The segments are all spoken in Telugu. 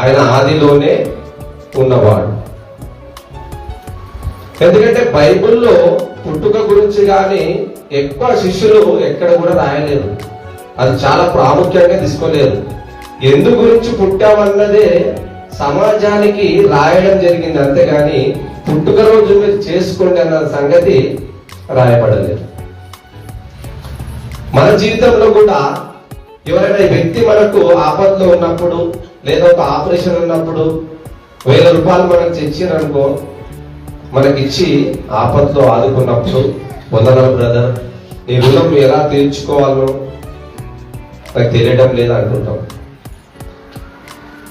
ఆయన ఆదిలోనే ఉన్నవాడు. ఎందుకంటే బైబిల్లో పుట్టుక గురించి కానీ ఎక్కువ శిష్యులు ఎక్కడ కూడా రాయలేదు. అది చాలా ప్రాముఖ్యంగా తీసుకోలేదు. ఎందు గురించి పుట్టామన్నదే సమాజానికి రాయడం జరిగింది, అంతేగాని పుట్టుక రోజు మీరు చేసుకోండి అన్న సంగతి రాయబడలేదు. మన జీవితంలో కూడా ఎవరైనా వ్యక్తి మనకు ఆపదలో ఉన్నప్పుడు లేదా ఒక ఆపరేషన్ ఉన్నప్పుడు 1000 రూపాయలు మనకు తెచ్చిరనుకో, మనకిచ్చి ఆపదలో ఆదుకున్నప్పుడు, వందనాలు బ్రదర్, నీ రుణం ఎలా తీర్చుకోవాలో నాకు తెలియడం లేదా అనుకుంటాం.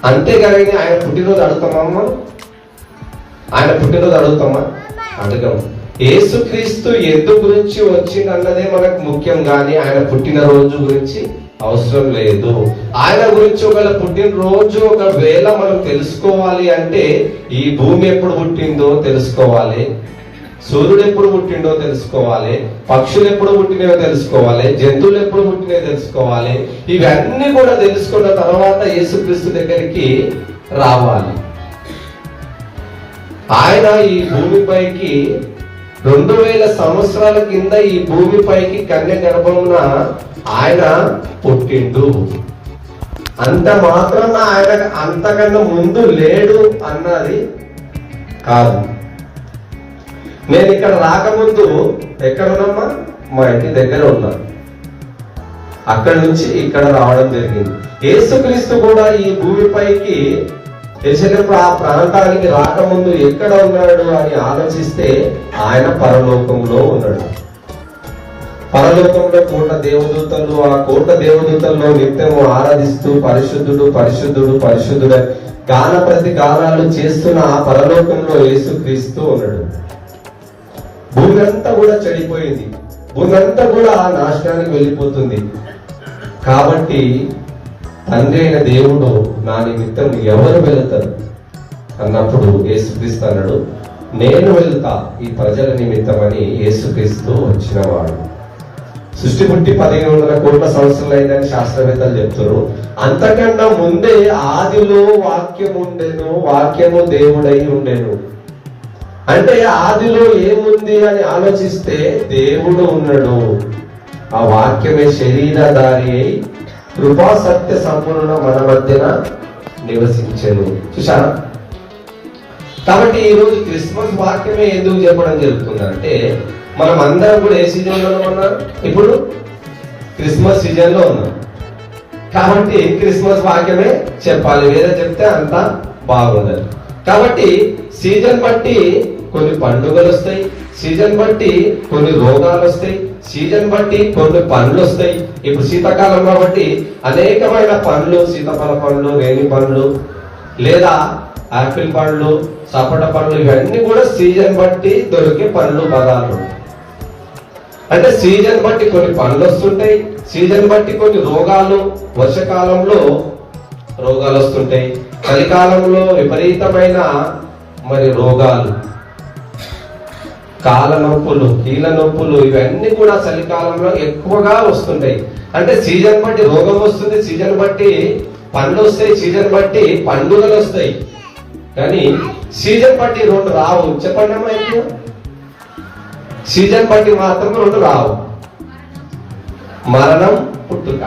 అంతేగాని ఆయన పుట్టినరోజు అడుగుతామా? ఆయన పుట్టినరోజు అడుగుతామా? అడగం. యేసుక్రీస్తు ఎందు గురించి వచ్చిందన్నదే మనకు ముఖ్యం, కానీ ఆయన పుట్టినరోజు గురించి అవసరం లేదు. ఆయన గురించి ఒకవేళ పుట్టినరోజు ఒకవేళ మనం తెలుసుకోవాలి అంటే ఈ భూమి ఎప్పుడు పుట్టిందో తెలుసుకోవాలి, సూర్యుడు ఎప్పుడు పుట్టిండో తెలుసుకోవాలి, పక్షులు ఎప్పుడు పుట్టినాయో తెలుసుకోవాలి, జంతువులు ఎప్పుడు పుట్టినాయో తెలుసుకోవాలి. ఇవన్నీ కూడా తెలుసుకున్న తర్వాత యేసుక్రీస్తు దగ్గరికి రావాలి. ఆయన ఈ భూమిపైకి 2000 సంవత్సరాల కింద ఈ భూమిపైకి కన్య గర్భమున ఆయన పుట్టిండు. అంత మాత్రాన ఆయన అంతకన్నా ముందు లేడు అన్నది కాదు. నేను ఇక్కడ రాకముందు ఎక్కడ ఉన్నామా? మా ఇంటి దగ్గర ఉన్నా. అక్కడి నుంచి ఇక్కడ రావడం జరిగింది. యేసుక్రీస్తు కూడా ఈ భూమిపైకి తెలిసినప్పుడు ఆ ప్రాంతానికి రాకముందు ఎక్కడ ఉన్నాడు అని ఆలోచిస్తే ఆయన పరలోకంలో ఉన్నాడు. పరలోకంలో 1,000,000 దేవదూతలు, ఆ 1,000,000 దేవదూతల్లో నిత్యము ఆరాధిస్తూ పరిశుద్ధుడు పరిశుద్ధుడు పరిశుద్ధుడు గాన ప్రతి గానాలు చేస్తున్న ఆ పరలోకంలో యేసుక్రీస్తు ఉన్నాడు. భూమి అంతా కూడా చెడిపోయింది, భూమి అంతా కూడా నాశనానికి వెళ్ళిపోతుంది. కాబట్టి తండ్రి అయిన దేవుడు నా నిమిత్తం ఎవరు వెళుతారు అన్నప్పుడు యేసుక్రీస్తు అన్నాడు, నేను వెళ్తా ఈ ప్రజల నిమిత్తం అని యేసుక్రీస్తు వచ్చినవాడు. సృష్టి పుట్టి 1500 కోట్ల సంవత్సరాలు అయిందని శాస్త్రవేత్తలు చెప్తారు. అంతకన్నా ముందే ఆదిలో వాక్యం ఉండెను, వాక్యము దేవుడై ఉండెను. అంటే ఆదిలో ఏముంది అని ఆలోచిస్తే దేవుడు ఉన్నాడు. ఆ వాక్యమే శరీరధారి అయి కృపా సత్య సంపూర్ణ మన మధ్యన నివసించెను. చూసారా? కాబట్టి ఈరోజు క్రిస్మస్ వాక్యమే ఎందుకు చెప్పడం జరుగుతుందంటే, మనం అందరం కూడా ఏ సీజన్లో ఉన్నాం? ఇప్పుడు క్రిస్మస్ సీజన్లో ఉన్నాం. కాబట్టి క్రిస్మస్ వాక్యమే చెప్పాలి, వేరే చెప్తే అంత బాగుండదు. కాబట్టి సీజన్ బట్టి కొన్ని పండుగలు వస్తాయి, సీజన్ బట్టి కొన్ని రోగాలు వస్తాయి, సీజన్ బట్టి కొన్ని పండ్లు వస్తాయి. ఇప్పుడు శీతాకాలం కాబట్టి అనేకమైన పండ్లు, సీతాఫల పండ్లు, రేణి పండ్లు, లేదా ఆపిల్ పండ్లు, సపోట పండ్లు, ఇవన్నీ కూడా సీజన్ బట్టి దొరికే పండ్లు పదాలు. అంటే సీజన్ బట్టి కొన్ని పండ్లు వస్తుంటాయి, సీజన్ బట్టి కొన్ని రోగాలు, వర్షకాలంలో రోగాలు వస్తుంటాయి, చలికాలంలో విపరీతమైన మరి రోగాలు, కాళ్ళ నొప్పులు, కీళ్ళ నొప్పులు, ఇవన్నీ కూడా చలికాలంలో ఎక్కువగా వస్తుంటాయి. అంటే సీజన్ బట్టి రోగం వస్తుంది, సీజన్ బట్టి పండ్లు వస్తాయి, సీజన్ బట్టి పండుగలు వస్తాయి. కానీ సీజన్ బట్టి 2 రావు. చెప్పండి అమ్మా, ఏంటి? సీజన్ బట్టి మాత్రం 2 రావు, మరణం, పుట్టుక.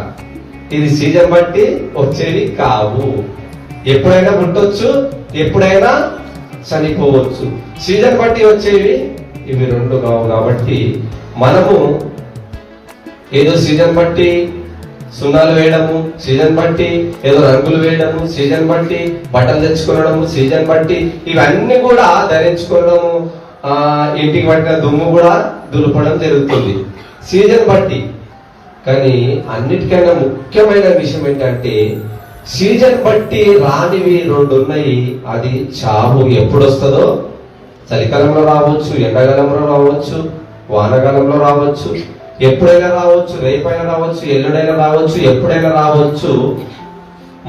ఇది సీజన్ బట్టి వచ్చేవి కావు. ఎప్పుడైనా పుట్టొచ్చు, ఎప్పుడైనా చనిపోవచ్చు. సీజన్ బట్టి వచ్చేవి ఇవి 2 కావు. కాబట్టి మనము ఏదో సీజన్ బట్టి సున్నాలు వేయడము, సీజన్ బట్టి ఏదో రంగులు వేయడము, సీజన్ బట్టి బట్టలు తెచ్చుకోవడము, సీజన్ బట్టి ఇవన్నీ కూడా ధరించుకోవడము, ఇంటికి పట్టిన దుమ్ము కూడా దులపడం జరుగుతుంది సీజన్ బట్టి. కానీ అన్నిటికన్నా ముఖ్యమైన విషయం ఏంటంటే, సీజన్ బట్టి రానివి 2 ఉన్నాయి. అది చావు. ఎప్పుడు వస్తుందో, చలికాలంలో రావచ్చు, ఎండాకాలంలో రావచ్చు, వానకాలంలో రావచ్చు, ఎప్పుడైనా రావచ్చు, రేపైనా రావచ్చు, ఎల్లుడైనా రావచ్చు, ఎప్పుడైనా రావచ్చు.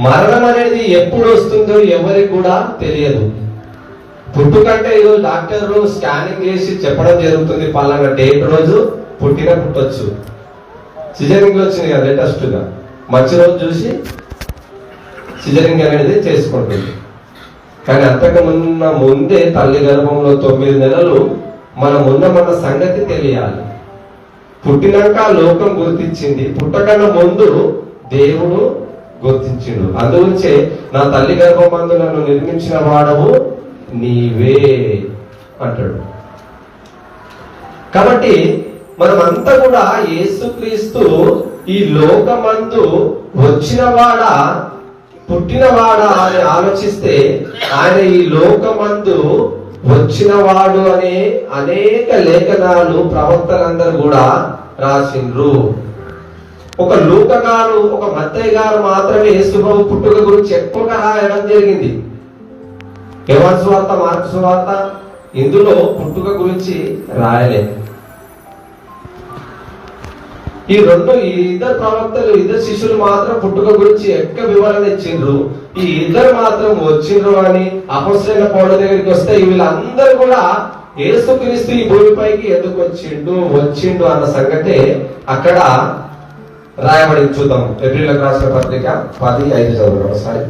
మరణం అనేది ఎప్పుడు వస్తుందో ఎవరికి కూడా తెలియదు. పుట్టుకంటే ఈరోజు డాక్టర్లు స్కానింగ్ చేసి చెప్పడం జరుగుతుంది, పలానా డేట్ రోజు పుట్టొచ్చు. సిజరింగ్ వచ్చింది కదా లేటెస్ట్ గా, మంచి రోజు చూసి సిజరింగ్ అనేది చేసుకుంటుంది. కానీ అంతకు ముందే తల్లి గర్భంలో 9 నెలలు మనం ఉన్నామన్న సంగతి తెలియాలి. పుట్టినాక లోకం గుర్తించింది, పుట్టకన్నా ముందు దేవుడు గుర్తించిండు. అందుగురించే నా తల్లి గర్భమందు నన్ను నిర్మించిన వాడవు నీవే అంటాడు. కాబట్టి మనమంతా కూడా యేసుక్రీస్తు ఈ లోకమందు వచ్చినవాడా పుట్టినవాడా అని ఆలోచిస్తే ఆయన ఈ లోకమందు వచ్చినవాడు అనే అనేక లేఖనాలు ప్రవక్తలందరూ కూడా రాసిండ్రు. ఒక లూకా గారు, ఒక మత్తయి గారు మాత్రమే యేసుప్రభు పుట్టుక గురించి ఎక్కువగా రాయడం జరిగింది. యోహాను సువార్త, మార్కు సువార్త ఇందులో పుట్టుక గురించి రాయలేదు. ఈ ఇద్దరు ప్రవక్తలు, ఇద్దరు శిష్యులు మాత్రం పుట్టుక గురించి ఎక్కువ వివరణ ఇచ్చిండ్రు. ఈ ఇద్దరు మాత్రం వచ్చిండ్రు అని అపొస్తలుల పౌలు దగ్గరికి వస్తే వీళ్ళందరూ కూడా యేసుక్రీస్తు ఈ భూమిపైకి ఎందుకు వచ్చిండు అన్న సంగతే అక్కడ రాయబడింది. చూద్దాం. ఎబ్రీయులకు రాసిన పత్రిక 10:5 చదువు ఒకసారి.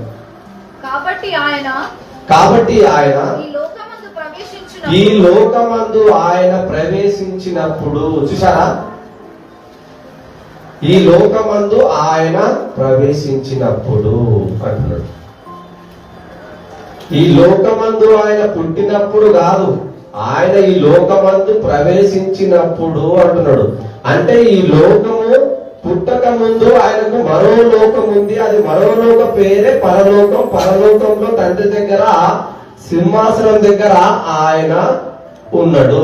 కాబట్టి ఆయన ఈ లోకమందు ఆయన ప్రవేశించినప్పుడు, చూసారా, ఈ లోకమందు ఆయన ప్రవేశించినప్పుడు అంటున్నాడు. ఈ లోకమందు ఆయన పుట్టినప్పుడు కాదు, ఆయన ఈ లోకమందు ప్రవేశించినప్పుడు అంటున్నాడు. అంటే ఈ లోకము పుట్టక ముందు ఆయనకు మరో లోకం ఉంది. అది మరో లోక పేరే పరలోకం. పరలోకంలో తండ్రి దగ్గర సింహాసనం దగ్గర ఆయన ఉన్నాడు.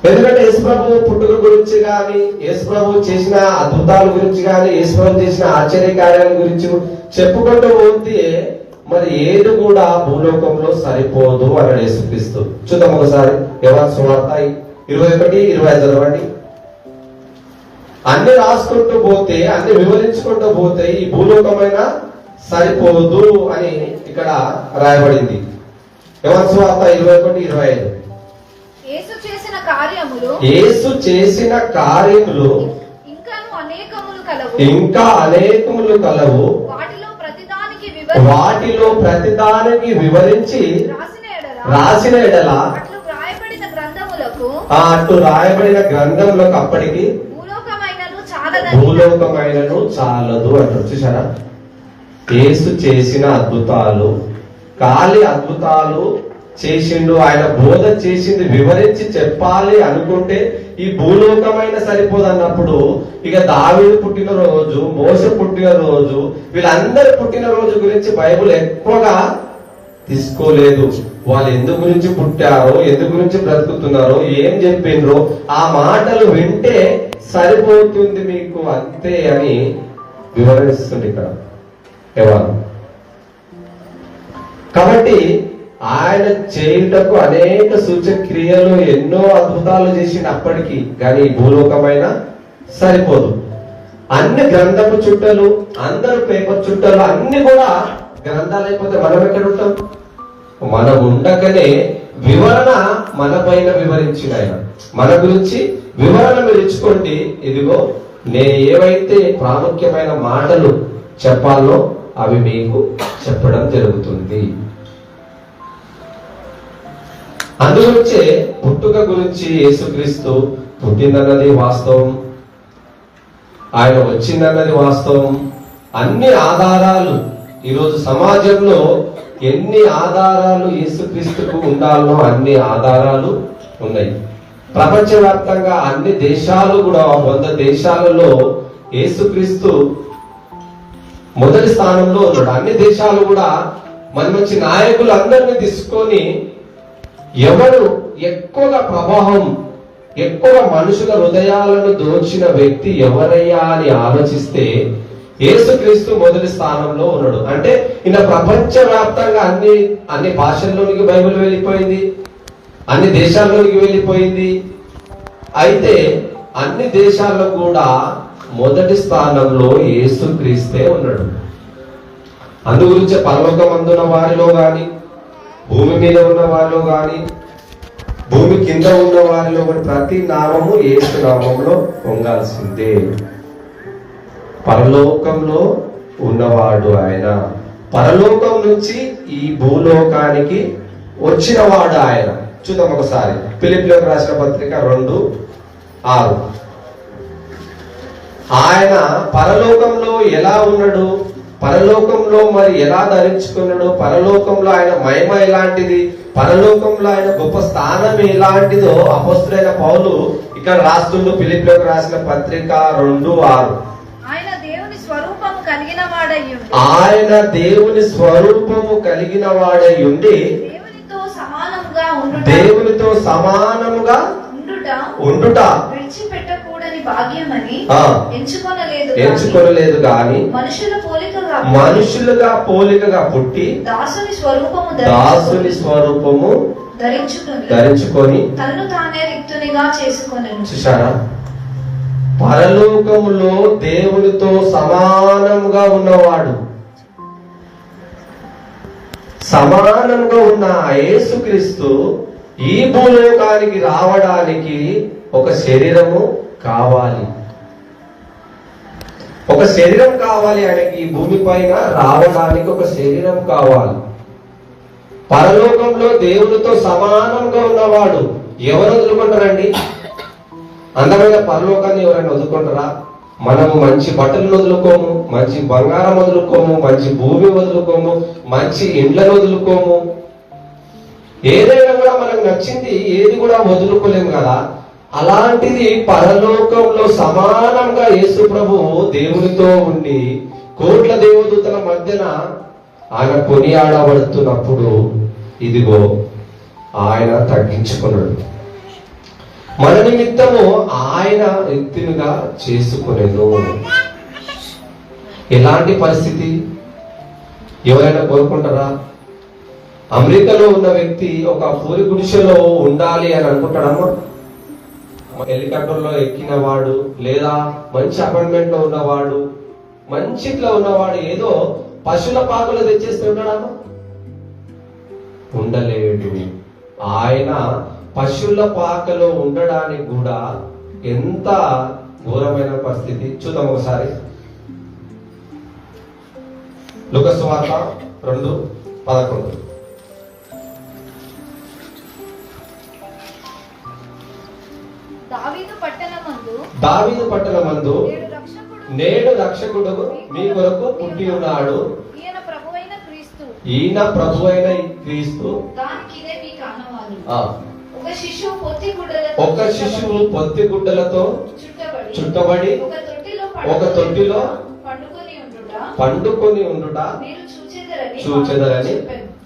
ఎందుకంటే యేసుప్రభు పుట్టుక గురించి కానీ, యేసుప్రభు చేసిన అద్భుతాల గురించి కానీ, యేసుప్రభు చేసిన ఆశ్చర్య కార్యాల గురించి చెప్పుకుంటూ పోతే మరి ఏది కూడా భూలోకంలో సరిపోదు అన్నాడు యేసుక్రీస్తు. చూద్దాం ఒకసారి. యోహాను సువార్త 21:25 చదవండి. అన్ని రాసుకుంటూ పోతే, అన్ని వివరించుకుంటూ పోతే ఈ భూలోకమైన సరిపోదు అని ఇక్కడ రాయబడింది. యోహాను సువార్త 21:25. యేసు చేసిన కార్యములు ఇంకా అనేకములు కలవు. వాటిలో ప్రతిదానికి వివరించి రాసిన ఎడల అటు రాయబడిన గ్రంథములకు అప్పటికి భూలోకమైనను చాలదు అంటారు. చూసారా, యేసు చేసిన అద్భుతాలు, ఖాళీ అద్భుతాలు చేసిండు, ఆయన బోధ చేసింది వివరించి చెప్పాలి అనుకుంటే ఈ భూలోకమైన సరిపోదు అన్నప్పుడు ఇక దావీదు పుట్టినరోజు, మోసే పుట్టినరోజు, వీళ్ళందరి పుట్టినరోజు గురించి బైబిల్ ఎక్కువగా తీసుకోలేదు. వాళ్ళు ఎందు గురించి పుట్టారో, ఎందు గురించి బ్రతుకుతున్నారో, ఏం చెప్పిండ్రో ఆ మాటలు వింటే సరిపోతుంది మీకు అంతే అని వివరిస్తుంది ఇక్కడ ఎవరు. కాబట్టి ఆయన చేయుటకు అనేక సూచక్రియలు, ఎన్నో అద్భుతాలు చేసినప్పటికీ కానీ భూలోకమైన సరిపోదు. అన్ని గ్రంథపు చుట్టలు, అందరు పేపర్ చుట్టలు అన్ని కూడా గ్రంథాలు అయిపోతే మనం ఎక్కడ ఉంటాం? మనం ఉండకనే వివరణ మన పైన వివరించిన ఆయన మన గురించి వివరణ మీరు ఇచ్చుకోండి. ఇదిగో నేను ఏవైతే ప్రాముఖ్యమైన మాటలు చెప్పాలో అవి మీకు చెప్పడం జరుగుతుంది. అందుగురించే పుట్టుక గురించి యేసుక్రీస్తు పుట్టిందన్నది వాస్తవం, ఆయన వచ్చిందన్నది వాస్తవం. అన్ని ఆధారాలు ఈరోజు సమాజంలో ఎన్ని ఆధారాలు యేసుక్రీస్తుకు ఉండాలో అన్ని ఆధారాలు ఉన్నాయి. ప్రపంచవ్యాప్తంగా అన్ని దేశాలు కూడా 100 దేశాలలో యేసుక్రీస్తు మొదటి స్థానంలో ఉన్నాడు. అన్ని దేశాలు కూడా మంచి నాయకులు అందరినీ తీసుకొని ఎవరు ఎక్కువగా ప్రభావం, ఎక్కువ మనుషుల హృదయాలను దోచిన వ్యక్తి ఎవరయ్యా అని ఆలోచిస్తే యేసుక్రీస్తు మొదటి స్థానంలో ఉన్నాడు. అంటే ఈయన ప్రపంచ వ్యాప్తంగా అన్ని భాషల్లోనికి బైబిల్ వెళ్ళిపోయింది, అన్ని దేశాల్లోనికి వెళ్ళిపోయింది. అయితే అన్ని దేశాల్లో కూడా మొదటి స్థానంలో యేసుక్రీస్తే ఉన్నాడు. అందుగురించి పరలోకమందున్న వారిలో గాని, భూమి మీద ఉన్న వారిలో గాని, భూమి కింద ఉన్న వారిలో కానీ ప్రతి నామము యేసు నామంలో పొంగాల్సిందే. పరలోకంలో ఉన్నవాడు ఆయన. పరలోకం నుంచి ఈ భూలోకానికి వచ్చినవాడు ఆయన. చూద్దాం ఒకసారి ఫిలిప్పీయులకు రాసిన పత్రిక 2:6. ఆయన పరలోకంలో ఎలా ఉన్నాడు, పరలోకంలో మరి ఎలా ధరించుకున్నాడు, పరలోకంలో ఆయన మహిమ ఎలాంటిది, పరలోకంలో ఆయన గొప్ప స్థానం ఎలాంటిదో అపోస్తలుడైన పౌలు ఇక్కడ రాస్తుండు. ఫిలిప్పీయులకు రాసిన పత్రిక 2:6. ఆయన దేవుని స్వరూపము కలిగిన వాడై ఉండి దేవునితో సమానముగా ఉండుట విడిచిపెట్టకూడని భాగ్యమని ఎంచుకొనలేదు గాని మనుషులుగా పోలికగా పుట్టి దాసుని స్వరూపము ధరించుకొని తనను తానే రిక్తునిగా చేసుకొనెను. చూశారా, పరలోకములో దేవునితో సమానముగా ఉన్నవాడు, సమానంగా ఉన్న యేసుక్రీస్తు ఈ భూలోకానికి రావడానికి ఒక శరీరము కావాలి. ఒక శరీరం కావాలి ఆయనకి. ఈ భూమి పైన రావడానికి ఒక శరీరం కావాలి. పరలోకంలో దేవునితో సమానంగా ఉన్నవాడు ఎవరు వదులుకుంటారండి? అందమైన పరలోకాన్ని ఎవరైనా వదులుకుంటారా? మనము మంచి బట్టలు వదులుకోము, మంచి బంగారం వదులుకోము, మంచి భూమి వదులుకోము, మంచి ఇండ్లను వదులుకోము. ఏదైనా కూడా మనకు నచ్చింది ఏది కూడా వదులుకోలేము కదా. అలాంటిది పరలోకంలో సమానంగా యేసు ప్రభువు దేవునితో ఉండి కోట్ల దేవదూతల మధ్యన ఆయన కొనియాడబడుతున్నప్పుడు ఇదిగో ఆయన తగ్గించుకున్నాడు. మన నిమిత్తము ఆయన ఎత్తునుగా చేసుకునేను. ఎలాంటి పరిస్థితి ఎవరైనా కోరుకుంటారా? అమెరికాలో ఉన్న వ్యక్తి ఒక పూరి గుడిసెలో ఉండాలి అని అనుకుంటాడమ్మా? హెలికాప్టర్ లో ఎక్కిన వాడు, లేదా మంచి అపార్ట్మెంట్ లో ఉన్నవాడు, మంచిట్లో ఉన్నవాడు ఏదో పశువుల పాకలు తెచ్చేస్తూ ఉన్నాడమ్మా? ఉండలేడు. ఆయన పశువుల పాకలో ఉండడానికి కూడా ఎంత ఘోరమైన పరిస్థితి. చూద్దాం ఒకసారి లూకా సువార్త 2:11. దావీదు పట్టణమందు నేడు రక్షకుడు మీ కొరకు పుట్టి ఉన్నాడు, ఈయన ప్రభువైన క్రీస్తు. ఒక శిశువు పొత్తి గుడ్డలతో చుట్టబడి ఒక తొట్టిలో పండుకొని ఉండుట చూచెదరని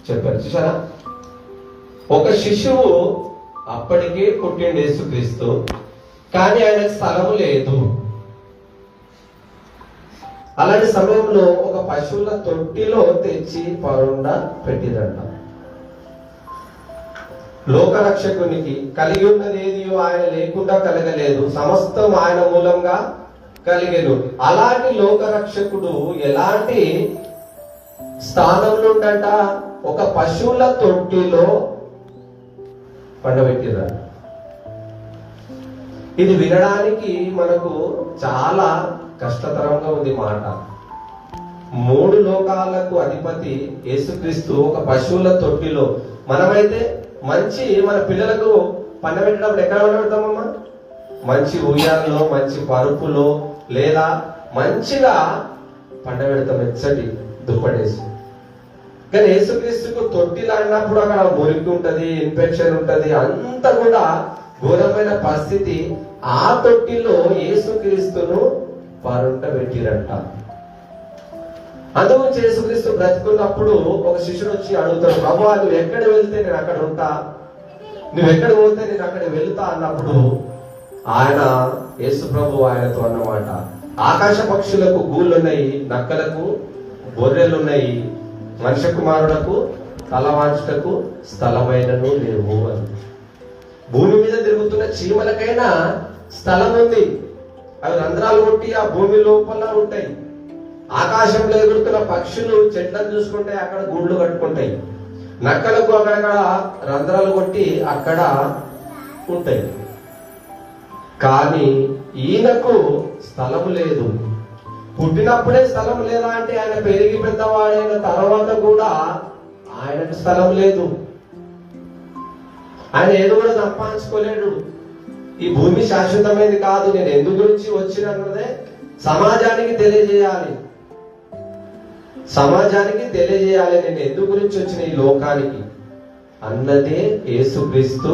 చెప్పారు. చూసారా, ఒక శిశువు అప్పటికే పుట్టిండు యేసుక్రీస్తు, కానీ ఆయనకు స్థలము లేదు. అలాంటి సమయంలో ఒక పశువుల తొట్టిలో తెచ్చి పరుండ పెట్టిరంట. లోకరక్షకునికి కలిగి ఉన్నది ఏది ఆయన లేకుండా కలగలేదు, సమస్తం ఆయన మూలంగా కలిగేను. అలాంటి లోకరక్షకుడు ఎలాంటి స్థానంలో ఉండంట? ఒక పశువుల తొట్టిలో పండబెట్టిరంట. ఇది వినడానికి మనకు చాలా కష్టతరంగా ఉంది మాట. 3 లోకాలకు అధిపతి యేసుక్రీస్తు ఒక పశువుల తొట్టిలో. మనమైతే మంచి మన పిల్లలకు పండబెట్టినప్పుడు ఎక్కడ పండబెడతామమ్మా? మంచి ఉయ్యాలలో, మంచి పరుపులో, లేదా మంచిగా పండబెడతాం, వెచ్చటి దుప్పటేసి. కానీ యేసుక్రీస్తుకు తొట్టిలు అన్నప్పుడు అక్కడ మురికి ఉంటది, ఇన్ఫెక్షన్ ఉంటది, అంతా కూడా ఘోరమైన పరిస్థితి. ఆ తొట్టిలో యేసుక్రీస్తును పరుంట పెట్టిరంట. అందుకు యేసుక్రీస్తు బ్రతుకున్నప్పుడు ఒక శిష్యుడు వచ్చి అడుగుతాడు, ప్రభువా నువ్వు ఎక్కడ వెళ్తే నేను అక్కడ ఉంటా, నువ్వు ఎక్కడ పోతే నేను అక్కడ వెళ్తా అన్నప్పుడు ఆయన యేసు ప్రభు ఆయనతో అన్నమాట, ఆకాశ పక్షులకు గూళ్ళున్నాయి, నక్కలకు గొర్రెలున్నాయి, మనుష్య కుమారులకు తలవాంచుటకు స్థలమైనను లేవు అని. భూమి మీద తిరుగుతున్న చీమలకైనా స్థలం ఉంది, అవి రంధ్రాలు కొట్టి ఆ భూమి లోపల ఉంటాయి. ఆకాశంలో ఎగురుతున్న పక్షులు చెట్లను చూసుకుంటే అక్కడ గూళ్ళు కట్టుకుంటాయి, నక్కలకు అక్కడక్కడ రంధ్రాలు కొట్టి అక్కడ ఉంటాయి. కానీ ఈయనకు స్థలము లేదు. పుట్టినప్పుడే స్థలం లేదా అంటే ఆయన పెరిగి పెద్దవాడైన తర్వాత కూడా ఆయనకు స్థలం లేదు. ఆయన ఏదో కూడా సంపాదించుకోలేడు. ఈ భూమి శాశ్వతమైనది కాదు. నేను ఎందు గురించి వచ్చినదే సమాజానికి తెలియజేయాలి. సమాజానికి తెలియజేయాలి నేను ఎందు గురించి వచ్చిన ఈ లోకానికి అన్నదే యేసుక్రీస్తు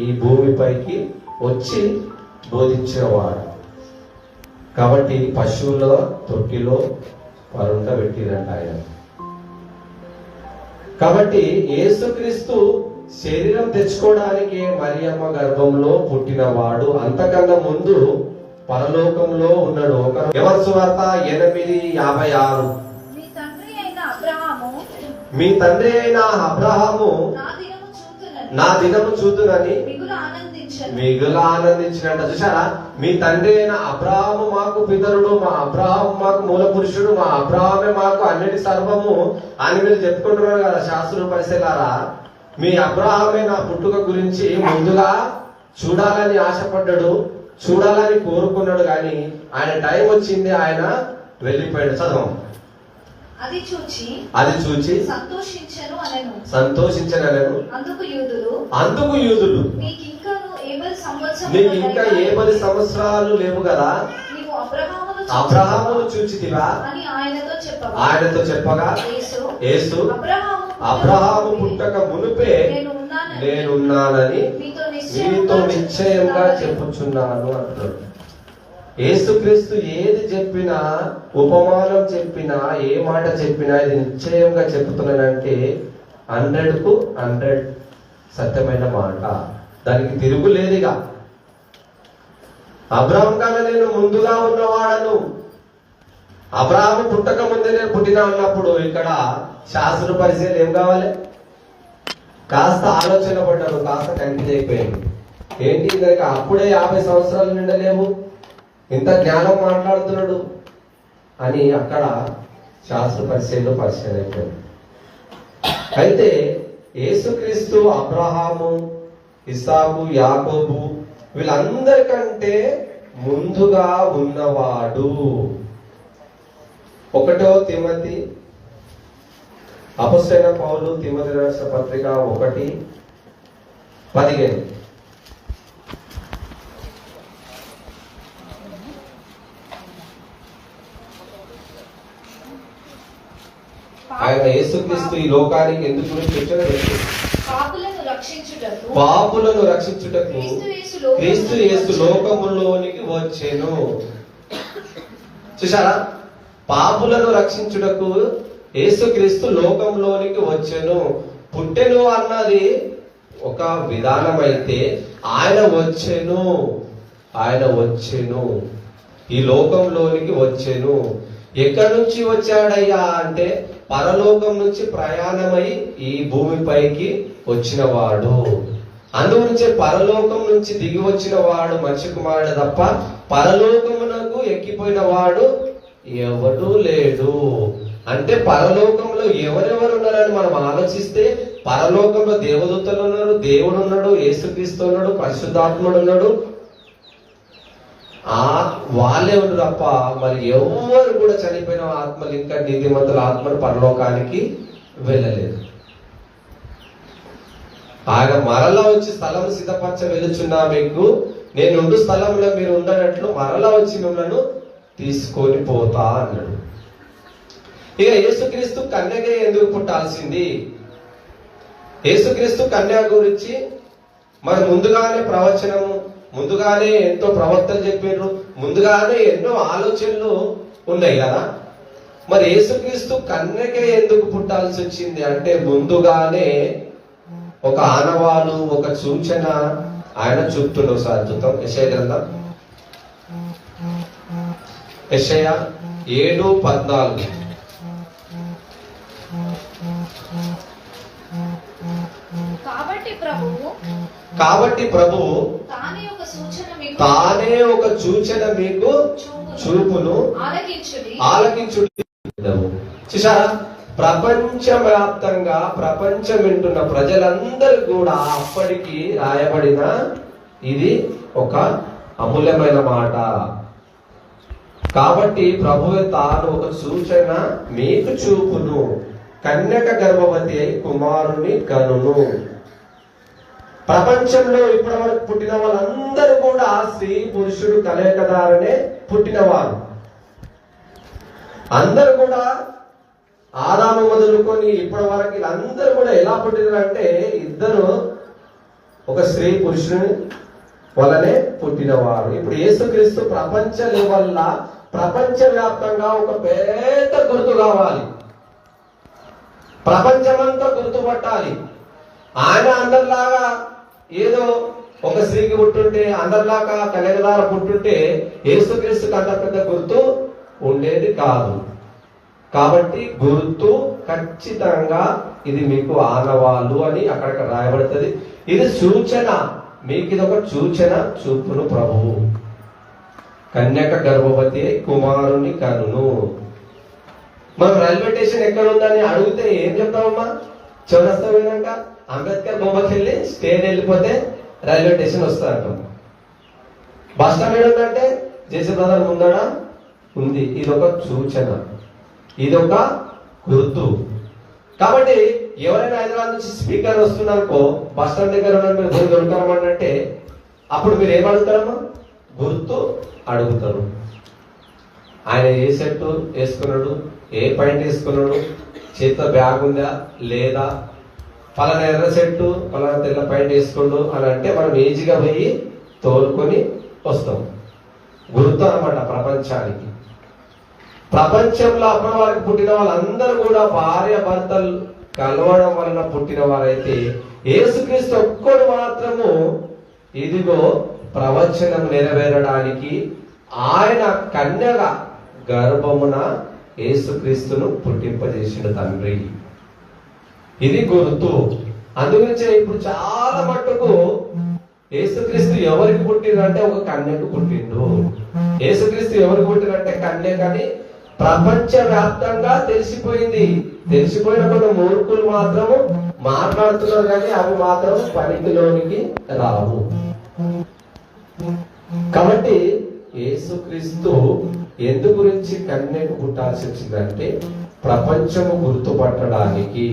ఈ భూమిపైకి వచ్చి బోధించేవాడు. కాబట్టి పశువుల తొట్టిలో పరుండ పెట్టిరంట ఆయన. కాబట్టి యేసుక్రీస్తు శరీరం తెచ్చుకోవడానికి మరియమ్మ గర్భంలో పుట్టినవాడు. అంతకన్నా ముందు పరలోకంలో ఉన్నాడు. ఎవరి సువార్త 8:56. మీ తండ్రి అయిన అబ్రహాము నా దినము చూతునని మిగులు ఆనందించినట్ట. చూసారా, మీ తండ్రి అయిన అబ్రహాము మాకు పితరుడు, మా అబ్రహాము మాకు మూల పురుషుడు, మా అబ్రహామే మాకు అన్నిటి సర్వము అని మీరు చెప్పుకుంటున్నారు కదా శాస్త్రులు పరిశీలారా. మీ అబ్రహామే నా పుట్టుక గురించి ముందుగా చూడాలని ఆశపడ్డాడు, చూడాలని కోరుకున్నాడు. కానీ ఆయన టైం వచ్చింది, ఆయన వెళ్ళిపోయాడు. చదవం. అది చూచి సంతోషించెను అనెను. అందుకు యూదులు నీకు ఇంకా ఏ 10 సంవత్సరాలు లేవు కదా, అబ్రహామును చూచితివా అని ఆయనతో చెప్పగా యేసు అబ్రహాము పుట్టక మునుపే నేనున్నానని మీతో నిశ్చయంగా చెప్పుచున్నాను అంటాడు. యేసుక్రీస్తు ఏది చెప్పినా, ఉపమానం చెప్పినా, ఏ మాట చెప్పినా ఇది నిశ్చయంగా చెప్తున్నానంటే 100కు 100 సత్యమైన మాట. దానికి తిరుగులేదుగా. అబ్రహాం కన్నా నేను ముందుగా ఉన్నవాడను. అబ్రహాము పుట్టక ముందే నేను పుట్టినా ఉన్నప్పుడు ఇక్కడ శాస్త్ర పరిశీలన ఏం కావాలి? కాస్త ఆలోచన పడ్డాను, కాస్త కన్ఫ్యూజ్ అయిపోయాను. ఏంటి ఇంకా అప్పుడే 50 సంవత్సరాలు నిండలేవు, ఇంత జ్ఞానం మాట్లాడుతున్నాడు అని అక్కడ శాస్త్ర పరిశీలన అయిపోయింది. అయితే యేసుక్రీస్తు అబ్రహాము, ఇస్సాకు, యాకోబు వీళ్ళందరికంటే ముందుగా ఉన్నవాడు. 1 తిమోతి, అపొస్తలుడైన పౌలు తిమోతి రాసిన పత్రిక 1:15. ఆయన యేసుక్రీస్తు ఈ లోకానికి ఎందుకు గురించి వచ్చాడో పాపులను రక్షించుటకు క్రీస్తు యేసు లోకములోనికి వచ్చెను. చూసారా, పాపులను రక్షించుటకు యేసుక్రీస్తు లోకంలోనికి వచ్చెను. పుట్టెను అన్నది ఒక విధానం అయితే ఆయన వచ్చెను ఈ లోకంలోనికి వచ్చెను. ఎక్కడి నుంచి వచ్చాడయ్యా అంటే పరలోకం నుంచి ప్రయాణమై ఈ భూమిపైకి వచ్చినవాడు. అందుగురించే పరలోకం నుంచి దిగి వచ్చిన వాడు మనిషి కుమారుడు తప్ప పరలోకమునకు ఎక్కిపోయిన వాడు ఎవడూ లేడు. అంటే పరలోకంలో ఎవరెవరు ఉన్నారని మనం ఆలోచిస్తే పరలోకంలో దేవదూతలు ఉన్నారు, దేవుడు ఉన్నాడు, యేసుక్రీస్తు ఉన్నాడు, పరిశుద్ధాత్ముడు ఉన్నాడు. వాళ్ళే ఉన్నారు తప్ప మరి ఎవరు కూడా చనిపోయిన ఆత్మలు, ఇంకా నీతిమంతుల ఆత్మలు పరలోకానికి వెళ్ళలేదు. ఆయన మరలా వచ్చి స్థలం సిద్ధపరచ వెలుచున్నా మీకు, నేను స్థలంలో మీరు ఉండనట్లు మరలా వచ్చి మిమ్మల్ని తీసుకొని పోతా అన్నాడు. ఇక యేసుక్రీస్తు కన్యగా ఎందుకు పుట్టాల్సింది? యేసుక్రీస్తు కన్య గురించి మరి ముందుగానే ప్రవచనము, ముందుగానే ఎంతో ప్రవర్తన చెప్పారు, ముందుగానే ఎన్నో ఆలోచనలు ఉన్నాయి కదా. మరి యేసుక్రీస్తు కన్యకే ఎందుకు పుట్టాల్సి వచ్చింది అంటే ముందుగానే ఒక ఆనవాలు, ఒక సూచన ఆయన చూపుతుండో. ఒకసారి చూద్దాం. యెషయా గ్రంథం, యెషయా 7:14. కాబట్టి ప్రభువు తానే ఒక సూచన మీకు చూపును, ఆలకించుడి. చూసారా, ప్రపంచవ్యాప్తంగా ప్రపంచం వింటున్న ప్రజలందరూ కూడా అప్పటికి రాయబడిన ఇది ఒక అమూల్యమైన మాట. కాబట్టి ప్రభువే తాను ఒక సూచన మీకు చూపును, కన్యక గర్భవతి అయి కుమారుని కనును. ప్రపంచంలో ఇప్పటి వరకు పుట్టిన వాళ్ళందరూ కూడా స్త్రీ పురుషుడు కలయిక ద్వారానే పుట్టినవారు. అందరూ కూడా ఆదాము మొదలుకొని ఇప్పటి వరకు వీళ్ళందరూ కూడా ఎలా పుట్టినారంటే ఇద్దరు ఒక స్త్రీ పురుషుని వల్లనే పుట్టినవారు. ఇప్పుడు యేసుక్రీస్తు ప్రపంచ లెవెల్ల ప్రపంచ వ్యాప్తంగా ఒక పెద్ద గుర్తు కావాలి, ప్రపంచమంతా గుర్తుపట్టాలి. ఆయన అందరిలాగా ఏదో ఒక స్త్రీకి పుట్టుంటే, అందరిలాగా కన్యకదార పుట్టుంటే యేసుక్రీస్తుకి అంత పెద్ద గుర్తు ఉండేది కాదు. కాబట్టి గుర్తు ఖచ్చితంగా ఇది మీకు ఆనవాళ్ళు అని అక్కడ రాయబడుతుంది. ఇది సూచన, మీకు ఇది ఒక సూచన చూపును ప్రభువు. కన్యక గర్భవతి కుమారుని కనును. మనం రైల్వే స్టేషన్ ఎక్కడ ఉందని అడిగితే ఏం చెప్తామమ్మా? చౌరస్తా పోయినాక అంబేద్కర్ బొమ్మకి వెళ్ళి స్టేట్ వెళ్ళిపోతే రైల్వే స్టేషన్ వస్తా అంటాం. బస్ స్టాండ్ ఏంటంటే జేసీ బ్రదర్ ముందడ ఉంది. ఇదొక సూచన, ఇదొక గుర్తు. కాబట్టి ఎవరైనా హైదరాబాద్ నుంచి స్పీకర్ వస్తున్నారనుకో, బస్ స్టాండ్ దగ్గర మీరు దొరుకుతారమంటే అప్పుడు మీరు ఏం అడుగుతారమ్మా? గుర్తు అడుగుతారు. ఆయన ఏ సెట్ వేసుకున్నాడు, ఏ పాయింట్ వేసుకున్నాడు, చేతిలో బ్యాగ్ ఉందా లేదా, పలానా ఎర్ర సెట్టు పలానా తెల్ల పాయింట్ వేసుకోండు అని అంటే మనం ఈజీగా పోయి తోలుకొని వస్తాం. గుర్తు అన్నమాట ప్రపంచానికి. ప్రపంచంలో అప్పటి వారికి పుట్టిన వాళ్ళందరూ కూడా భార్య భర్తలు కలవడం వలన పుట్టిన వారైతే యేసుక్రీస్తు ఒక్కడు మాత్రము ఇదిగో ప్రవచనం నెరవేరడానికి ఆయన కన్యగా గర్భమున యేసుక్రీస్తును పుట్టింపజేసిన తండ్రి. ఇది గుర్తు. అందుగురించే ఇప్పుడు చాలా మట్టుకు యేసుక్రీస్తు ఎవరికి పుట్టిందంటే ఒక కన్యకు పుట్టిండు. యేసుక్రీస్తు ఎవరికి పుట్టినంటే కన్యకని ప్రపంచ వ్యాప్తంగా తెలిసిపోయింది. తెలిసిపోయిన కొన్ని మూర్ఖులు మాత్రము మాట్లాడుతున్నారు కానీ అవి మాత్రం పనికిలోనికి రావు. కాబట్టి యేసుక్రీస్తు ఎందు గురించి కన్యకు పుట్టాల్సి వచ్చిందంటే ప్రపంచము గుర్తుపట్టడానికి,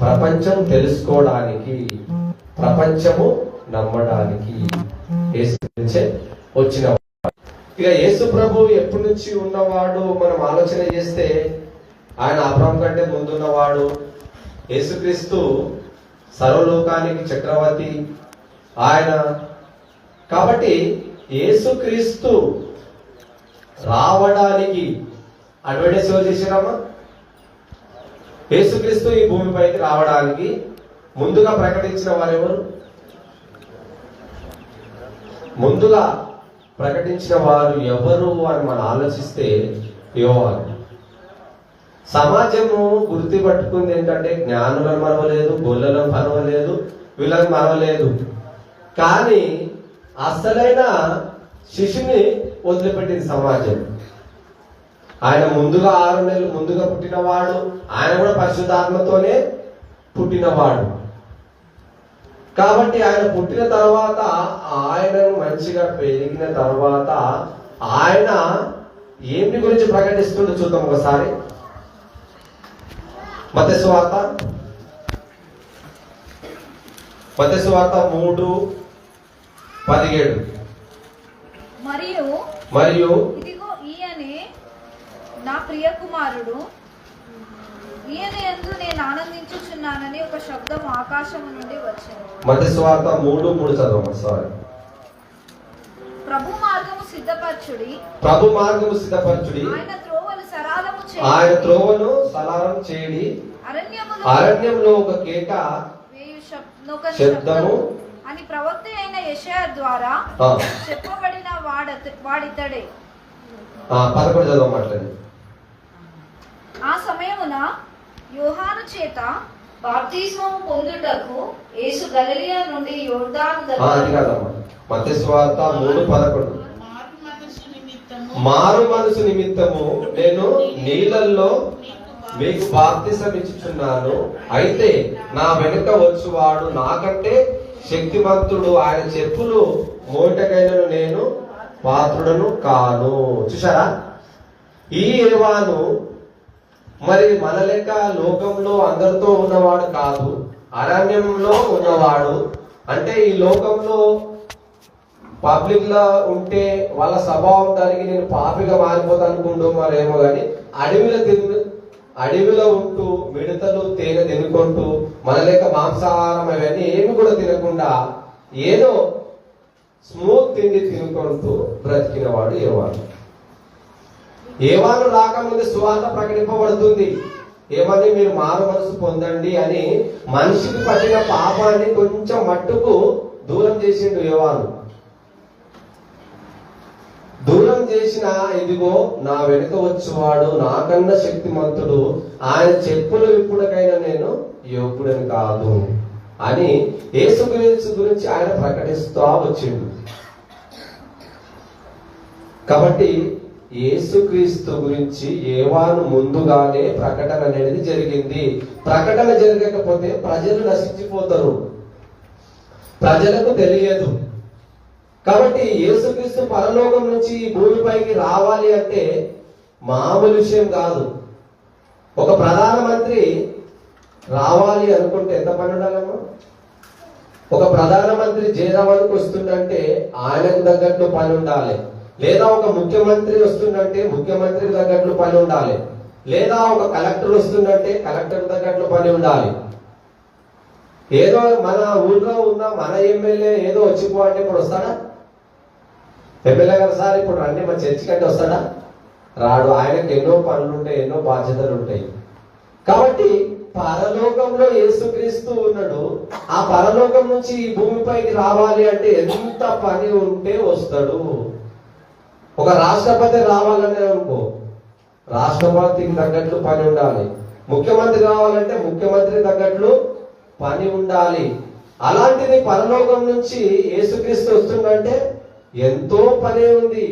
ప్రపంచం తెలుసుకోవడానికి, ప్రపంచము నమ్మడానికి యేసు నుంచే వచ్చిన. ఇక యేసు ప్రభు ఎప్పటి నుంచి ఉన్నవాడు మనం ఆలోచన చేస్తే ఆయన అబ్రహాం కంటే ముందున్నవాడు. యేసుక్రీస్తు సర్వలోకానికి చక్రవర్తి ఆయన. కాబట్టి యేసుక్రీస్తు రావడానికి అడ్వర్టైజ్ ఎవరు చేశారమ్మా? యేసుక్రీస్తు ఈ భూమిపైకి రావడానికి ముందుగా ప్రకటించిన వారెవరు? ముందుగా ప్రకటించిన వారు ఎవరు అని మనం ఆలోచిస్తే యోహాను. సమాజము గుర్తుపట్టుకుంది ఏంటంటే జ్ఞానులను మరవలేదు, గొల్లలను మరవలేదు, వీళ్ళని మరవలేదు. కానీ అసలైన శిశుని వదిలిపెట్టింది సమాజం. ఆయన ముందుగా 6 నెలలు ముందుగా పుట్టినవాడు. ఆయన కూడా పరిశుద్ధాత్మతోనే పుట్టినవాడు. కాబట్టి ఆయన పుట్టిన తర్వాత, ఆయనను మంచిగా పెరిగిన తర్వాత ఆయన ఏమి గురించి ప్రకటిస్తుండో చూద్దాం ఒకసారి. మత్తయి సువార్త 3:17. మరియు ఇదిగో ఈయనే నా ప్రియ కుమారుడు, ఈయన యందు నేను ఆనందించుచున్నానని ఒక శబ్దం ఆకాశము నుండి వచ్చింది. మత్తయి సువార్త 3:3 చదవమ్మా. సారీ. ప్రభు మార్గము సిద్ధపరచుడి, ఆయన త్రోవలు సరళము ఆయన త్రోవను సరళం చేయడి, అరణ్యంలో ఒక కేక శబ్దము అని ప్రవక్త అయిన యెషయా ద్వారా చెప్పబడిన వాడితడే. 11 చదవమాటండి. ఆ సమయమున యోహాను చేత బాప్తిస్మము పొందుటకు యేసు గలిలయ నుండి యోర్దాను మత్తయి సువార్త 3:11. మారు మనసు నిమిత్తము నేను నీళ్ళల్లో మీకు బాప్తిసం ఇచ్చుచున్నాను, అయితే నా వెనుక వచ్చువాడు నాకంటే శక్తివంతుడు, ఆయన చెప్పులు మోటకైనను నేను పాత్రుడను కాను. చూసారా, ఈ ఏవాను మరి మన లెక్క లోకంలో అందరితో ఉన్నవాడు కాదు, అరణ్యంలో ఉన్నవాడు. అంటే ఈ లోకంలో పబ్లిక్ లో ఉంటే వాళ్ళ స్వభావం దానికి నేను పాపిగా మారిపోతా అనుకుంటూ మరేమో కానీ అడవిలో ఉంటూ మిడతలు తేనె తినుకుంటూ మన లెక్క మాంసాహారం అవన్నీ ఏమి కూడా తినకుండా ఏదో స్మూత్ తిండి తినుకుంటూ బ్రతికిన వాడు ఏవాను. ఏవాను రాకముందు సువార్త ప్రకటింపబడుతుంది. ఏమని, మీరు మారు మనసు పొందండి అని మనిషికి పట్టిన పాపాన్ని కొంచెం మట్టుకు దూరం చేసిండు ఏవాను. దూరం చేసిన, ఇదిగో నా వెనుక వచ్చేవాడు నాకన్నా శక్తిమంతుడు, ఆయన చెప్పులు విప్పుడుకైనా నేను యోగ్యుడని కాదు అని యేసుక్రీస్తు గురించి ఆయన ప్రకటిస్తూ వచ్చిండు. కాబట్టి యేసుక్రీస్తు గురించి ఏవాను ముందుగానే ప్రకటన అనేది జరిగింది. ప్రకటన జరగకపోతే ప్రజలు నశించిపోతారు, ప్రజలకు తెలియదు. కాబట్టి యేసుక్రీస్తు పరలోకం నుంచి ఈ భూమిపైకి రావాలి అంటే మామూలు విషయం కాదు. ఒక ప్రధానమంత్రి రావాలి అనుకుంటే ఎంత పని ఉండాలమ్మా? ఒక ప్రధానమంత్రి జయరావానికి వస్తుందంటే ఆయనకు తగ్గట్లు పని ఉండాలి. లేదా ఒక ముఖ్యమంత్రి వస్తుందంటే ముఖ్యమంత్రికి తగ్గట్లు పని ఉండాలి. లేదా ఒక కలెక్టర్ వస్తుందంటే కలెక్టర్ తగ్గట్లు పని ఉండాలి. ఏదో మన ఊళ్ళో ఉన్న మన ఎమ్మెల్యే ఏదో వచ్చిపో అంటే ఇప్పుడు వస్తాడా? ఎమ్మెల్యే గారు సార్ ఇప్పుడు రండి మా చర్చికి అంటే వస్తాడా? రాడు. ఆయనకు ఎన్నో పనులు ఉంటాయి, ఎన్నో బాధ్యతలు ఉంటాయి. కాబట్టి పరలోకంలో యేసుక్రీస్తు ఉన్నాడు. ఆ పరలోకం నుంచి ఈ భూమిపైకి రావాలి అంటే ఎంత పని ఉంటే వస్తాడు. ఒక రాష్ట్రపతి రావాలనే అనుకో, రాష్ట్రపతికి తగ్గట్లు పని ఉండాలి. ముఖ్యమంత్రి రావాలంటే ముఖ్యమంత్రి తగ్గట్లు పని ఉండాలి. అలాంటిది పరలోకం నుంచి యేసుక్రీస్తు వస్తుందంటే ఎంతో పని ఉంది.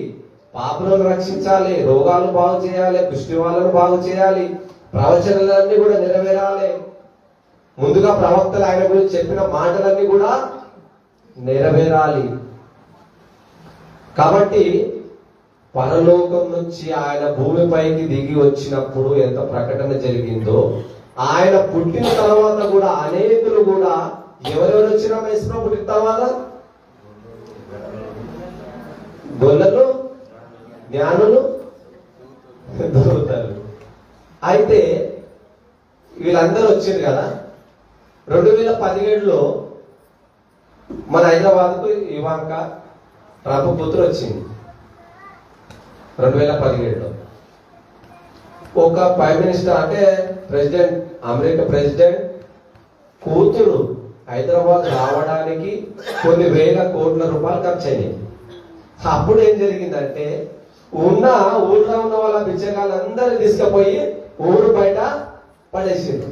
పాపులను రక్షించాలి, రోగాలు బాగు చేయాలి, కుష్టి వాళ్ళను బాగు చేయాలి, ప్రవచనాలన్నీ కూడా నెరవేరాలి. ముందుగా ప్రవక్తలు ఆయన గురించి చెప్పిన మాటలన్నీ కూడా నెరవేరాలి. కాబట్టి పరలోకం నుంచి ఆయన భూమిపైకి దిగి వచ్చినప్పుడు ఎంత ప్రకటన జరిగిందో, ఆయన పుట్టిన తర్వాత కూడా అనేకులు కూడా ఎవరెవరు వచ్చినా యేసుప్రభు పుట్టిన తర్వాత గొల్లలు, జ్ఞానులు, దూతలు. అయితే వీళ్ళందరూ వచ్చారు కదా. 2017లో మన హైదరాబాద్కు ఇవాంక ట్రంప్ కూతురు వచ్చింది. 2017లో ఒక ప్రైమ్ మినిస్టర్ అంటే ప్రెసిడెంట్, అమెరికా ప్రెసిడెంట్ కూతురు హైదరాబాద్ రావడానికి కొన్ని వేల కోట్ల రూపాయలు ఖర్చు అయినాయి. అప్పుడు ఏం జరిగిందంటే ఊళ్ళో ఉన్న వాళ్ళ బిచ్చగాళ్ళందరినీ తీసుకుపోయి ఊరు బయట పడేసిండ్రు.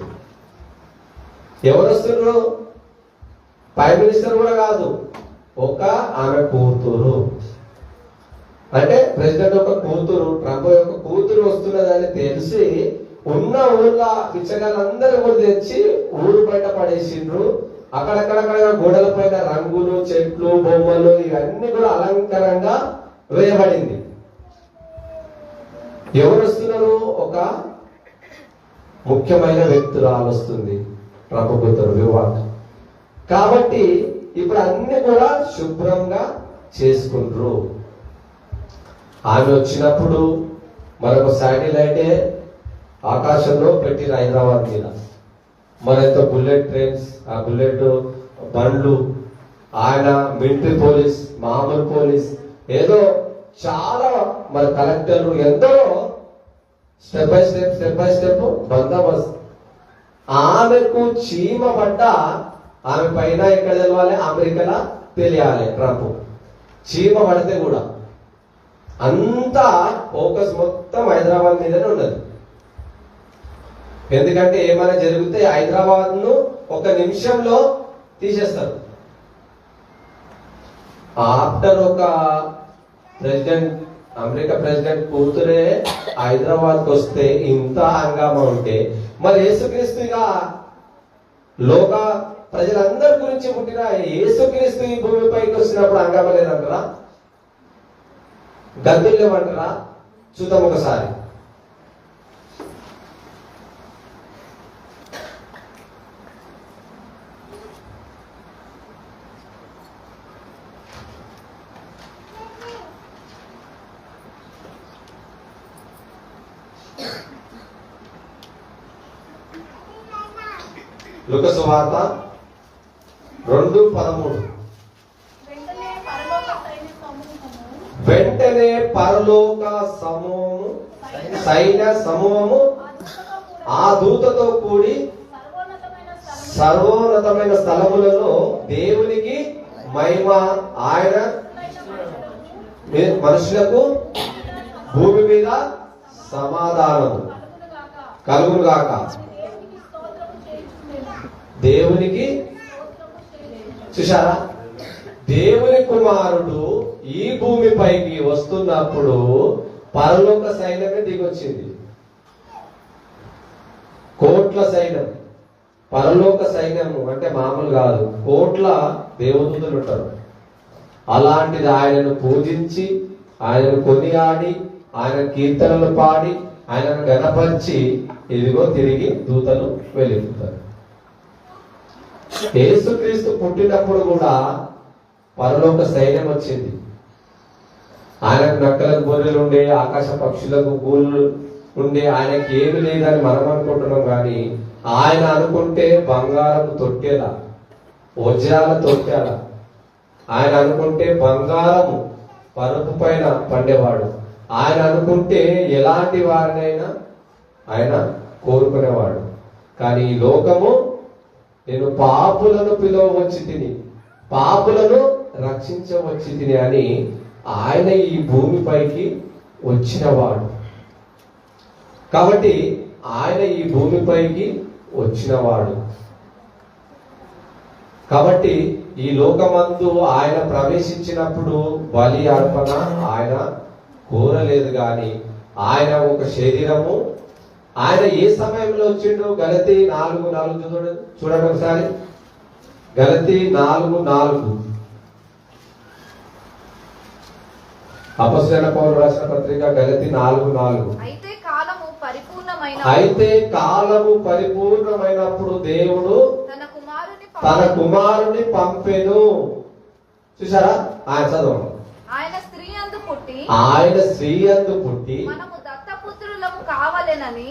ఎవరు వస్తున్నారు? ప్రైమ్ మినిస్టర్ కూడా కాదు, ఒక ఆమె కూతురు. అంటే ప్రెసిడెంట్ యొక్క కూతురు, ట్రంప్ యొక్క కూతురు వస్తున్నదని తెలిసి ఉన్న ఊళ్ళ బిచ్చగాళ్ళందరూ కూడా తెచ్చి ఊరు బయట పడేసిండ్రు. అక్కడక్కడక్కడ గోడల పైన రంగులు, చెట్లు, బొమ్మలు ఇవన్నీ కూడా అలంకరంగా వేయబడింది. ఎవరు వస్తున్నారు? ఒక ముఖ్యమైన వ్యక్తురాలు వస్తుంది, ట్రంప్ కూతురు వివాహం. కాబట్టి ఇప్పుడు అన్ని కూడా శుభ్రంగా చేసుకుంటారు. ఆమె వచ్చినప్పుడు మరొక శాటిలైటే ఆకాశంలో పెట్టిన హైదరాబాద్ మీద, మరెంతో బుల్లెట్ ట్రైన్స్, ఆ బుల్లెట్ బండ్లు, ఆయన మిలిటరీ పోలీస్, మామూలు పోలీస్, ఏదో చాలా మన కలెక్టర్లు ఎందరో స్టెప్ బై స్టెప్ బందోబస్తు. ఆమెకు చీమ పడ్డ ఆమె పైన ఎక్కడ తెలవాలి? అమెరికాలో తెలియాలి. ట్రంప్ చీమ పడితే కూడా అంతా ఫోకస్ మొత్తం హైదరాబాద్ మీదనే ఉన్నది. ఎందుకంటే ఏమైనా జరిగితే హైదరాబాద్ ను ఒక నిమిషంలో తీసేస్తారు. ఆఫ్టర్ ఒక ప్రెసిడెంట్, అమెరికా ప్రెసిడెంట్ కూతురే హైదరాబాద్కి వస్తే ఇంత హంగామా ఉంటే మరి యేసుక్రీస్తుగా లోక ప్రజలందరి గురించి పుట్టిన యేసుక్రీస్తు ఈ భూమిపైకి వచ్చినప్పుడు హంగామా లేదంటారా? గద్దులు లేవంటారా? చూద్దాం ఒకసారి. లూకా సువార్త 2:13. వెంటనే పరలోక సమూహము సైన్య సమూహము ఆ దూతతో కూడి సర్వోన్నతమైన స్థలములలో దేవునికి మహిమ, ఆయన మనుషులకు భూమి మీద సమాధానము కలుగును గాక. దేవునికి చూశారా, దేవుని కుమారుడు ఈ భూమిపైకి వస్తున్నప్పుడు పరలోక సైన్యమే దిగొచ్చింది. కోట్ల సైన్యం, పరలోక సైన్యము అంటే మామూలు కాదు, కోట్ల దేవదూతలు ఉంటారు. అలాంటిది ఆయనను పూజించి, ఆయనను కొనియాడి, ఆయన కీర్తనలు పాడి, ఆయనను గణపరిచి ఇదిగో తిరిగి దూతలు వెళ్ళిపోతారు. యేసుక్రీస్తు పుట్టినప్పుడు కూడా పరలోక సైన్యం వచ్చింది. ఆయనకు నక్కలకు గొర్రెలు ఉండే, ఆకాశ పక్షులకు గూళ్ళు ఉండే, ఆయనకి ఏమి లేదని మనం అనుకుంటున్నాం. కానీ ఆయన అనుకుంటే బంగారం తొట్టేలా, వజ్రాల తొట్టేల. ఆయన అనుకుంటే బంగారము పరుపు పైన పండేవాడు. ఆయన అనుకుంటే ఎలాంటి వారినైనా ఆయన కోరుకునేవాడు. కానీ ఈ లోకము నేను పాపులను పిలువవచ్చి తిని, పాపులను రక్షించవచ్చి తిని అని ఆయన ఈ భూమిపైకి వచ్చినవాడు. కాబట్టి ఆయన ఈ భూమిపైకి వచ్చినవాడు. కాబట్టి ఈ లోకమందు ఆయన ప్రవేశించినప్పుడు బలి అర్పణ ఆయన కోరలేదు. కానీ ఆయన ఒక శరీరము, ఆయన ఏ సమయంలో వచ్చిండు? గలతీ 4:4 చూడండి ఒకసారి. గలతీ 4:4 అపొస్తలుడైన పౌలు రాసిన పత్రిక గలతీ 4:4. అయితే కాలము పరిపూర్ణమైనప్పుడు దేవుడు తన కుమారుని పంపెను. చూసారా? ఆయన చదువు. ఆయన స్త్రీ అందు పుట్టి మనము దత్తపుత్రులము కావలెనని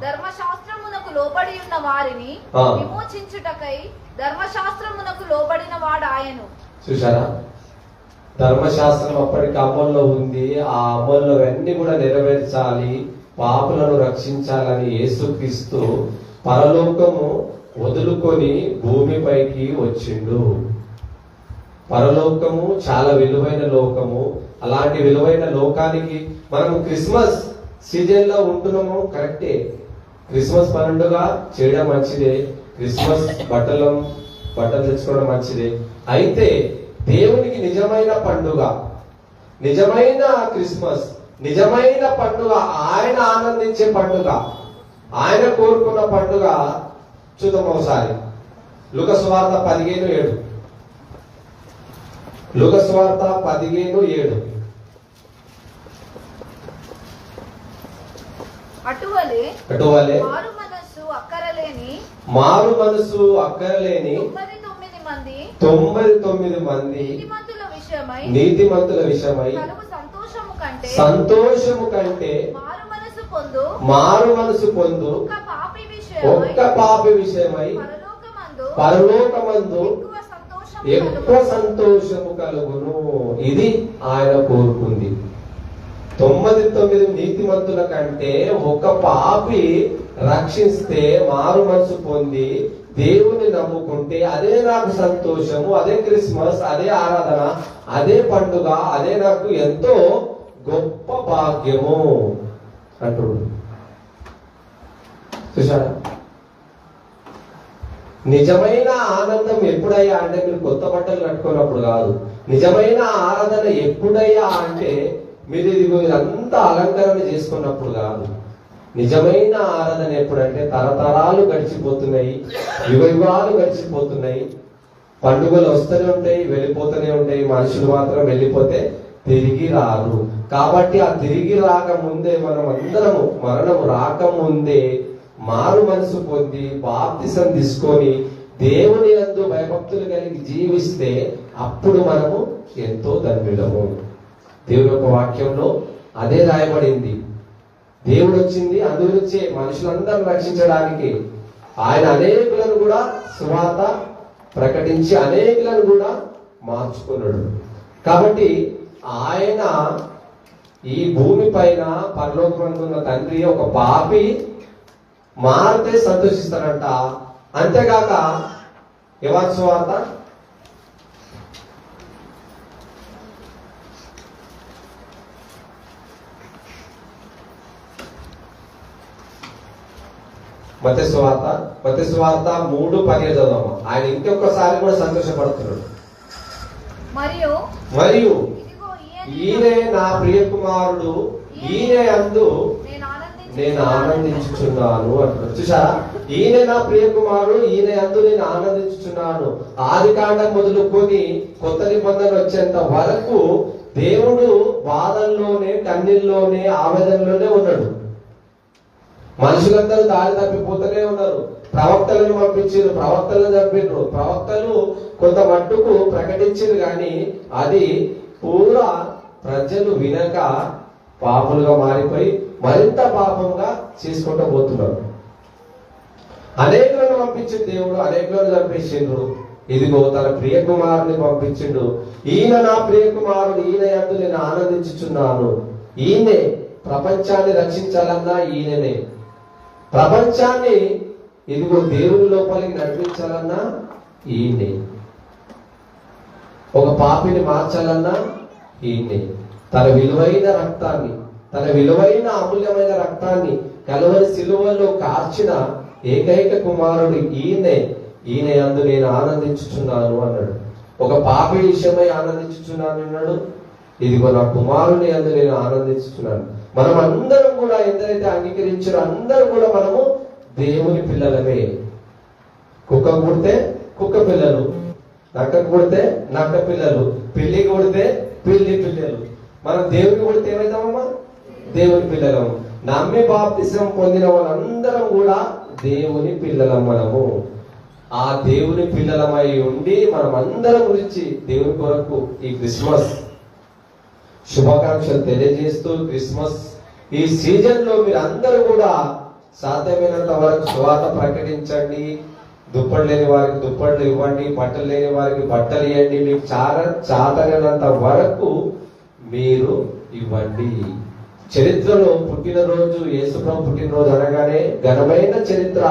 ధర్మశాస్త్రమునకు లోబడి ఉన్న వారిని విమోచించుటకై ధర్మశాస్త్రమునకు లోబడిన వాడు ఆయను. చూసారా? ధర్మశాస్త్రం అప్పటికి అమల్లో ఉంది. ఆ అమల్లో అన్ని కూడా నెరవేర్చాలి, పాపులను రక్షించాలని యేసుక్రీస్తు పరలోకము వదులుకొని భూమిపైకి వచ్చిండు. పరలోకము చాలా విలువైన లోకము. అలాంటి విలువైన లోకానికి మనం క్రిస్మస్ సీజన్ లో ఉంటున్నాము, కరెక్టే. క్రిస్మస్ పండుగ చేయడం మంచిదే, క్రిస్మస్ బట్టలు తెచ్చుకోవడం మంచిదే. అయితే దేవునికి నిజమైన పండుగ, నిజమైన క్రిస్మస్, నిజమైన పండుగ, ఆయన ఆనందించే పండుగ, ఆయన కోరుకున్న పండుగ చూద్దాం ఒకసారి. లూకా సువార్త 15:7. లూకా సువార్త 15:7. అటువలే మారు మనసు అక్కరలేని 99 మంది నీతిమంతుల విషయమై సంతోషము కంటే మారు మనసు పొందు ఒక్క పాపి విషయమై పరలోకమందు ఎక్కువ సంతోషము కలుగును. ఇది ఆయన కోరుకుంది. 99 నీతిమంతుల కంటే ఒక పాపి రక్షిస్తే, మారు మనసు పొంది దేవుని నమ్ముకుంటే అదే నాకు సంతోషము, అదే క్రిస్మస్, అదే ఆరాధన, అదే పండుగ, అదే నాకు ఎంతో గొప్ప భాగ్యము అంటుడు. చూసారా? నిజమైన ఆనందం ఎప్పుడయ్యా అంటే మీరు కొత్త బట్టలు కట్టుకున్నప్పుడు కాదు. నిజమైన ఆరాధన ఎప్పుడయ్యా అంటే మీరు ఇదంతా అలంకరణ చేసుకున్నప్పుడు కాదు. నిజమైన ఆరాధన ఎప్పుడంటే తరతరాలు గడిచిపోతున్నాయి, యుగాలు గడిచిపోతున్నాయి, పండుగలు వస్తూనే ఉంటాయి, వెళ్ళిపోతూనే ఉంటాయి. మనుషులు మాత్రం వెళ్ళిపోతే తిరిగి రారు. కాబట్టి ఆ తిరిగి రాకముందే మనం అందరము మరణము రాకముందే మారు మనసు పొంది బాప్తిసం తీసుకొని దేవుని యందు భయభక్తులు కలిగి జీవిస్తే అప్పుడు మనము ఎంతో ధన్యులము. దేవుని యొక్క వాక్యంలో అదే రాయబడింది. దేవుడు వచ్చింది అందుగురించే మనుషులందరూ రక్షించడానికి. ఆయన అనేకులను కూడా సువార్త ప్రకటించి అనేకులను కూడా మార్చుకున్నాడు. కాబట్టి ఆయన ఈ భూమి పైన పరలోకమందున్న తండ్రి ఒక పాపి మారితే సంతోషిస్తారంట. అంతేగాక యోహాను సువార్త మత్తయి సువార్త 3:17 చదవము. ఆయన ఇంకొకసారి కూడా సంతోషపడుతున్నాడు. మరియు ఈయనే నా ప్రియ కుమారుడు, ఈయన యందు నేను ఆనందించుచున్నాను అంటున్నాడు. చూసారా, ఈయన నా ప్రియ కుమారుడు, ఈయన యందు నేను ఆనందించుచున్నాను. ఆది కాండం మొదలుకొని కొత్త నిబంధన వచ్చేంత వరకు దేవుడు బాధల్లోనే, కన్నీల్లోనే, ఆవేదనలోనే ఉన్నాడు. మనుషులందరూ దారి తప్పిపోతూనే ఉన్నారు. ప్రవక్తలను పంపించారు, ప్రవక్తలను చంపారు. ప్రవక్తలు కొంత మట్టుకు ప్రకటించారు, కానీ అది పూరా ప్రజలు వినక పాపులుగా మారిపోయి మరింత పాపంగా చేసుకుంటూ పోతున్నారు. అనేకులను పంపించిన దేవుడు అనేకులను చంపేసిండు. ఇదిగో తన ప్రియ కుమారుని పంపించిండు. ఈయన నా ప్రియ కుమారుడు, ఈయన యందు నేను ఆనందించుచున్నాను. ఈయనే ప్రపంచాన్ని రక్షించాలన్నా ఈయననే. ప్రపంచాన్ని ఇదిగో దేవుని లోపలికి నడిపించాలన్నా ఈయనే. ఒక పాపిని మార్చాలన్నా ఈయనే. తన విలువైన రక్తాన్ని, తన విలువైన అమూల్యమైన రక్తాన్ని కలువరి సిలువలో కార్చిన ఏకైక కుమారుడు ఈయనే. ఈయన యందు నేను ఆనందించుచున్నాను అన్నాడు. ఒక పాపి విషయమై ఆనందించుచున్నాను అన్నాడు. ఇదిగో నా కుమారుని యందు నేను ఆనందించుచున్నాను. మనం అందరం కూడా ఎందరైతే అంగీకరించారో అందరూ కూడా మనము దేవుని పిల్లలమే. కుక్క పుడితే కుక్క పిల్లలు, నక్క పుడితే నక్క పిల్లలు, పిల్లి కొడితే పిల్లి పిల్లలు. మనం దేవుని కొడితే ఏమైతామమ్మా? దేవుని పిల్లలము. నమ్మి బాప్తిసం పొందిన వాళ్ళందరం కూడా దేవుని పిల్లలం. మనము ఆ దేవుని పిల్లలమై ఉండి మనం అందరం గురించి దేవుని కొరకు ఈ క్రిస్మస్ శుభాకాంక్షలు తెలియజేస్తూ, క్రిస్మస్ ఈ సీజన్ లో మీరు అందరూ కూడా సాధ్యమైనంత వరకు సువార్త ప్రకటించండి. దుప్పట్లు లేని వారికి దుప్పట్లు ఇవ్వండి, బట్టలు లేని వారికి బట్టలు ఇవ్వండి. మీకు చాతనైనంత వరకు మీరు ఇవ్వండి. చరిత్రలో పుట్టినరోజు, యేసుప్రభు పుట్టినరోజు అనగానే ఘనమైన చరిత్ర.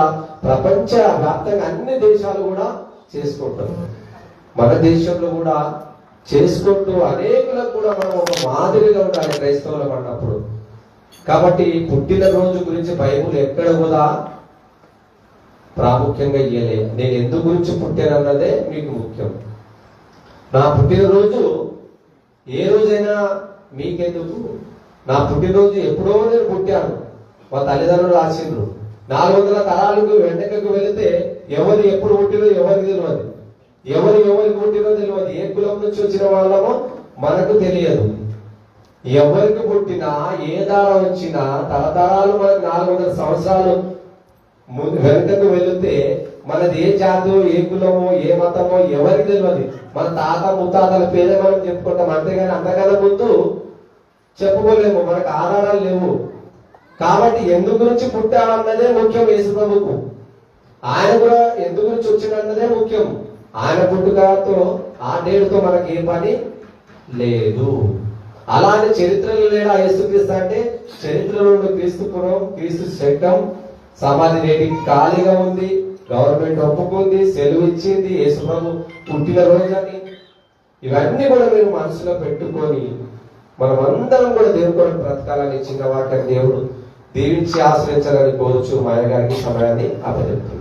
ప్రపంచ వ్యాప్తంగా అన్ని దేశాలు కూడా చేసుకుంటారు. మన దేశంలో కూడా చేసుకుంటూ అనేకులకు కూడా మనం ఒక మాదిరిగా ఉండాలి క్రైస్తవులం అన్నప్పుడు. కాబట్టి పుట్టినరోజు గురించి బైబుల్ ఎక్కడ కూడా ప్రాముఖ్యంగా ఇయ్యలే. నేను ఎందుకు గురించి పుట్టానన్నదే మీకు ముఖ్యం. నా పుట్టినరోజు ఏ రోజైనా మీకెందుకు? నా పుట్టినరోజు ఎప్పుడో నేను పుట్టాను, మా తల్లిదండ్రులు రాసిండ్రు. 400 తరాలకు వెంటకు వెళితే ఎవరు ఎప్పుడు పుట్టినో ఎవరికి తెలియదు, ఎవరికి పుట్టినో తెలియదు, ఏ కులం నుంచి వచ్చిన వాళ్ళమో మనకు తెలియదు. ఎవరికి పుట్టినా ఏ దారం వచ్చినా తరతరాలు మనకు 400 సంవత్సరాలు వెనుకకు వెళితే మనది ఏ జాతో, ఏ కులమో, ఏ మతమో ఎవరికి తెలియదు. మన తాత ముత్తాతల పేరే మనం చెప్పుకుంటాం, అంతేగాని అంతకన్నా ముందు చెప్పుకోలేము, మనకు ఆధారాలు లేవు. కాబట్టి ఎందు గురించి పుట్టామన్నదే ముఖ్యం యేసుప్రభుకు. ఆయన కూడా ఎందు గురించి వచ్చినన్నదే ముఖ్యం. ఆయన పుట్టుకతో ఆ డేటుతో మనకి ఏ పని లేదు. అలానే చరిత్రలో లేడా యేసుక్రీస్తు అంటే? చరిత్రలో క్రీస్తు పురం, క్రీస్తు శకం, సమాధి నేటికి ఖాళీగా ఉంది. గవర్నమెంట్ ఒప్పుకుంది, సెలవు ఇచ్చింది యేసుప్రభు పుట్టినరోజు అని. ఇవన్నీ కూడా మీరు మనసులో పెట్టుకొని మనం అందరం కూడా దేవుని కొరకు బ్రతకాలని చిన్న వాటిని దేవుడు దీవించి ఆశ్రయించాలని కోరుచు మా గారికి సమయాన్ని అప్పచెప్తున్నాను.